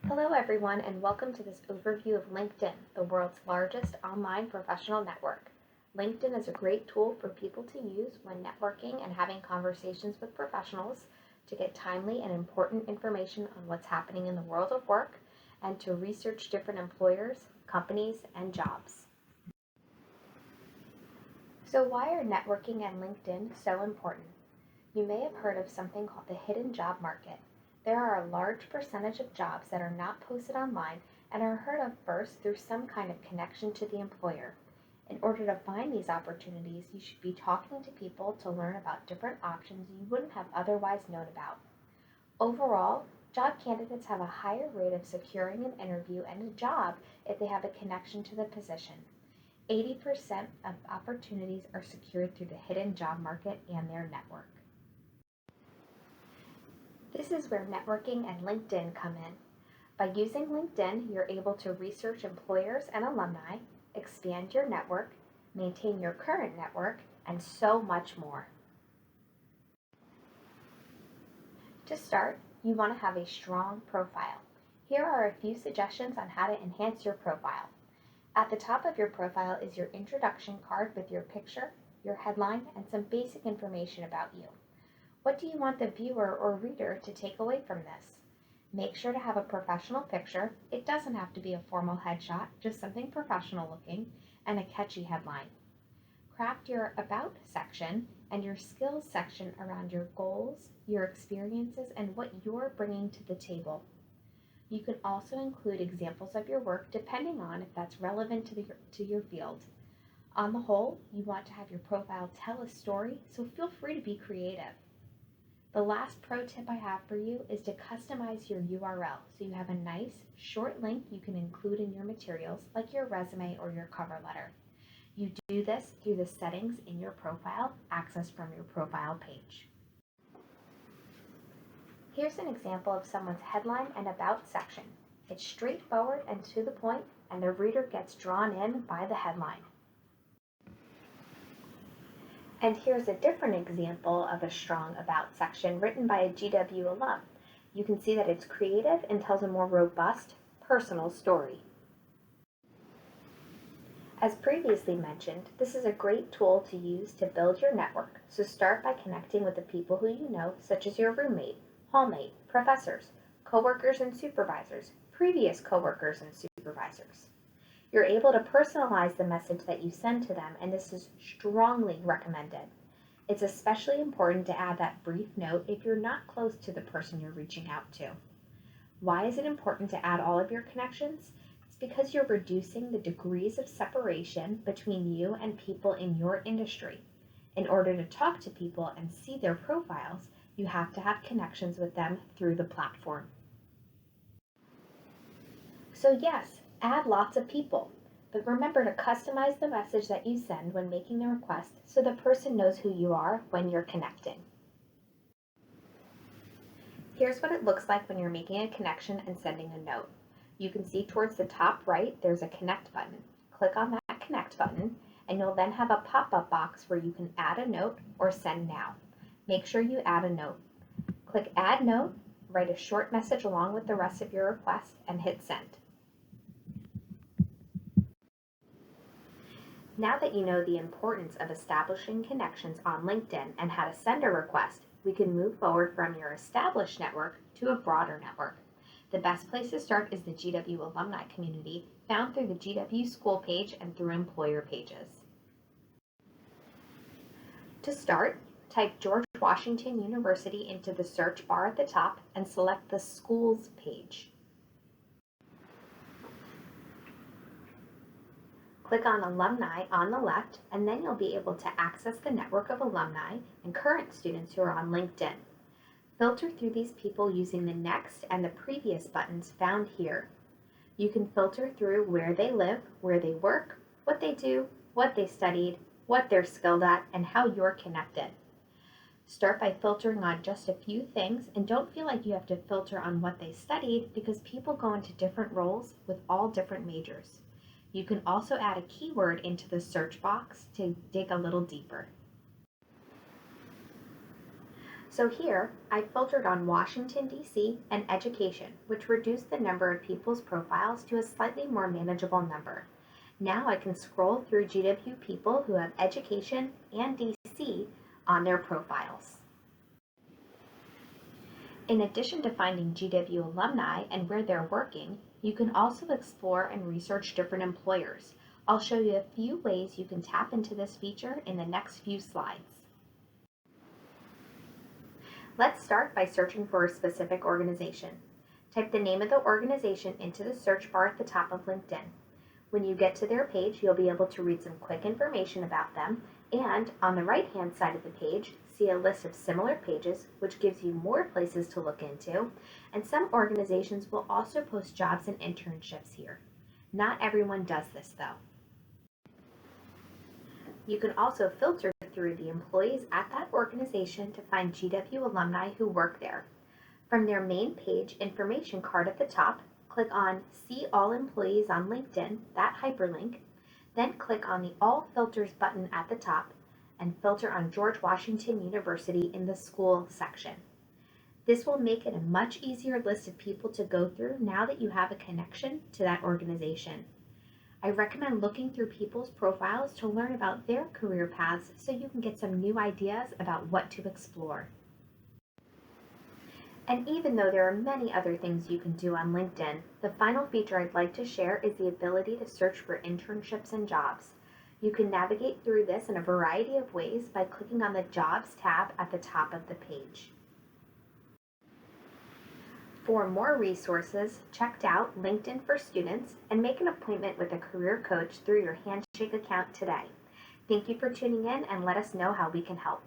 Hello everyone and welcome to this overview of LinkedIn, the world's largest online professional network. LinkedIn is a great tool for people to use when networking and having conversations with professionals to get timely and important information on what's happening in the world of work and to research different employers, companies, and jobs. So why are networking and LinkedIn so important? You may have heard of something called the hidden job market. There are a large percentage of jobs that are not posted online and are heard of first through some kind of connection to the employer. In order to find these opportunities, you should be talking to people to learn about different options you wouldn't have otherwise known about. Overall, job candidates have a higher rate of securing an interview and a job if they have a connection to the position. 80% of opportunities are secured through the hidden job market and their network. This is where networking and LinkedIn come in. By using LinkedIn, you're able to research employers and alumni, expand your network, maintain your current network, and so much more. To start, you want to have a strong profile. Here are a few suggestions on how to enhance your profile. At the top of your profile is your introduction card with your picture, your headline, and some basic information about you. What do you want the viewer or reader to take away from this? Make sure to have a professional picture. It doesn't have to be a formal headshot, just something professional looking, and a catchy headline. Craft your About section and your Skills section around your goals, your experiences, and what you're bringing to the table. You can also include examples of your work depending on if that's relevant to your field. On the whole, you want to have your profile tell a story, so feel free to be creative. The last pro tip I have for you is to customize your URL so you have a nice, short link you can include in your materials like your resume or your cover letter. You do this through the settings in your profile, accessed from your profile page. Here's an example of someone's headline and about section. It's straightforward and to the point, and the reader gets drawn in by the headline. And here's a different example of a strong About section written by a GW alum. You can see that it's creative and tells a more robust, personal story. As previously mentioned, this is a great tool to use to build your network, so start by connecting with the people who you know, such as your roommate, hallmate, professors, coworkers and supervisors, previous coworkers and supervisors. You're able to personalize the message that you send to them, and this is strongly recommended. It's especially important to add that brief note if you're not close to the person you're reaching out to. Why is it important to add all of your connections? It's because you're reducing the degrees of separation between you and people in your industry. In order to talk to people and see their profiles, you have to have connections with them through the platform. So yes, add lots of people, but remember to customize the message that you send when making the request so the person knows who you are when you're connecting. Here's what it looks like when you're making a connection and sending a note. You can see towards the top right, there's a connect button. Click on that connect button, and you'll then have a pop-up box where you can add a note or send now. Make sure you add a note. Click add note, write a short message along with the rest of your request, and hit send. Now that you know the importance of establishing connections on LinkedIn and how to send a request, we can move forward from your established network to a broader network. The best place to start is the GW alumni community, found through the GW school page and through employer pages. To start, type George Washington University into the search bar at the top and select the schools page. Click on Alumni on the left, and then you'll be able to access the network of alumni and current students who are on LinkedIn. Filter through these people using the Next and the Previous buttons found here. You can filter through where they live, where they work, what they do, what they studied, what they're skilled at, and how you're connected. Start by filtering on just a few things, and don't feel like you have to filter on what they studied because people go into different roles with all different majors. You can also add a keyword into the search box to dig a little deeper. So here, I filtered on Washington, D.C. and education, which reduced the number of people's profiles to a slightly more manageable number. Now I can scroll through GW people who have education and DC on their profiles. In addition to finding GW alumni and where they're working, you can also explore and research different employers. I'll show you a few ways you can tap into this feature in the next few slides. Let's start by searching for a specific organization. Type the name of the organization into the search bar at the top of LinkedIn. When you get to their page, you'll be able to read some quick information about them, and on the right-hand side of the page, see a list of similar pages, which gives you more places to look into, and some organizations will also post jobs and internships here. Not everyone does this, though. You can also filter through the employees at that organization to find GW alumni who work there. From their main page information card at the top, click on See All Employees on LinkedIn, that hyperlink, then click on the All Filters button at the top and filter on George Washington University in the School section. This will make it a much easier list of people to go through now that you have a connection to that organization. I recommend looking through people's profiles to learn about their career paths so you can get some new ideas about what to explore. And even though there are many other things you can do on LinkedIn, the final feature I'd like to share is the ability to search for internships and jobs. You can navigate through this in a variety of ways by clicking on the Jobs tab at the top of the page. For more resources, check out LinkedIn for Students and make an appointment with a career coach through your Handshake account today. Thank you for tuning in and let us know how we can help.